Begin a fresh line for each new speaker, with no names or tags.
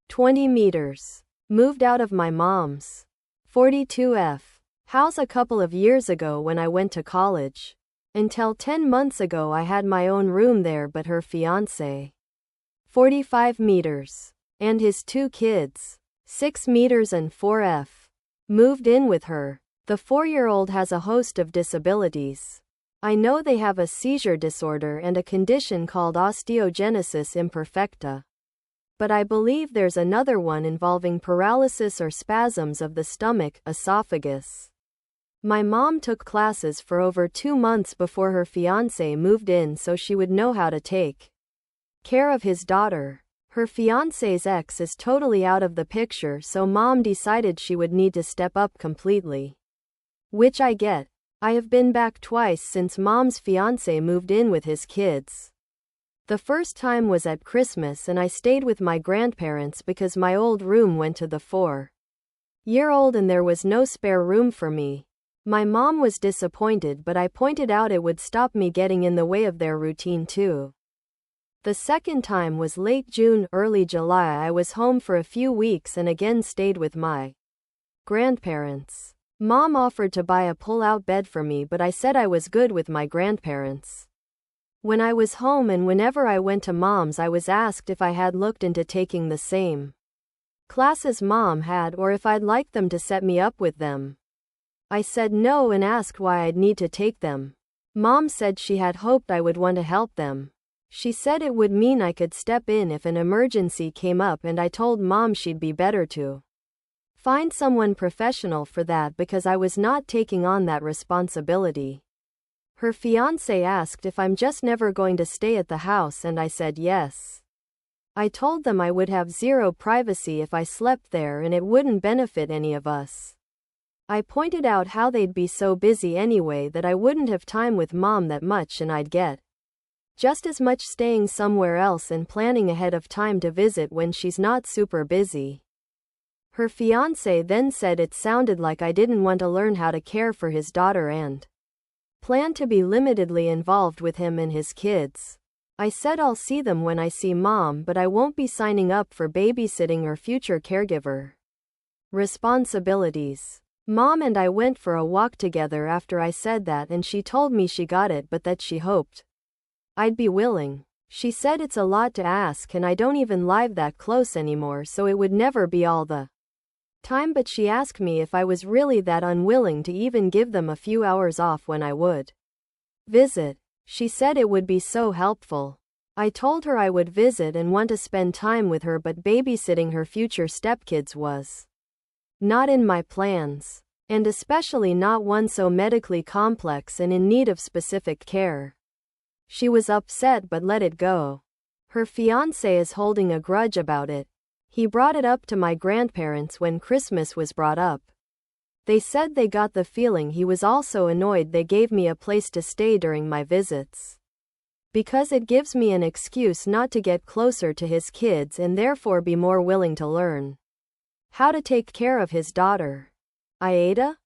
20 meters. Moved out of my mom's. 42F. House a couple of years ago when I went to college. Until 10 months ago I had my own room there, but her fiancé. 45 meters. And his 2 kids. 6 meters and 4F. Moved in with her. The 4-year-old has a host of disabilities. I know they have a seizure disorder and a condition called osteogenesis imperfecta. But I believe there's another one involving paralysis or spasms of the stomach, esophagus. My mom took classes for over 2 months before her fiancé moved in so she would know how to take care of his daughter. Her fiancé's ex is totally out of the picture, so mom decided she would need to step up completely. Which I get. I have been back twice since mom's fiancé moved in with his kids. The first time was at Christmas and I stayed with my grandparents because my old room went to the 4-year-old and there was no spare room for me. My mom was disappointed, but I pointed out it would stop me getting in the way of their routine too. The second time was late June, early July. I was home for a few weeks and again stayed with my grandparents. Mom offered to buy a pull-out bed for me, but I said I was good with my grandparents. When I was home and whenever I went to mom's, I was asked if I had looked into taking the same classes mom had or if I'd like them to set me up with them. I said no and asked why I'd need to take them. Mom said she had hoped I would want to help them. She said it would mean I could step in if an emergency came up, and I told mom she'd be better to find someone professional for that because I was not taking on that responsibility. Her fiancé asked if I'm just never going to stay at the house, and I said yes. I told them I would have zero privacy if I slept there and it wouldn't benefit any of us. I pointed out how they'd be so busy anyway that I wouldn't have time with mom that much and I'd get just as much staying somewhere else and planning ahead of time to visit when she's not super busy. Her fiancé then said it sounded like I didn't want to learn how to care for his daughter and plan to be limitedly involved with him and his kids. I said I'll see them when I see mom, but I won't be signing up for babysitting or future caregiver responsibilities. Mom and I went for a walk together after I said that, and she told me she got it but that she hoped I'd be willing. She said it's a lot to ask and I don't even live that close anymore, so it would never be all the time, but she asked me if I was really that unwilling to even give them a few hours off when I would visit. She said it would be so helpful. I told her I would visit and want to spend time with her, but babysitting her future stepkids was not in my plans, and especially not one so medically complex and in need of specific care. She was upset but let it go. Her fiancé is holding a grudge about it. He brought it up to my grandparents when Christmas was brought up. They said they got the feeling he was also annoyed they gave me a place to stay during my visits, because it gives me an excuse not to get closer to his kids and therefore be more willing to learn how to take care of his daughter. AITA?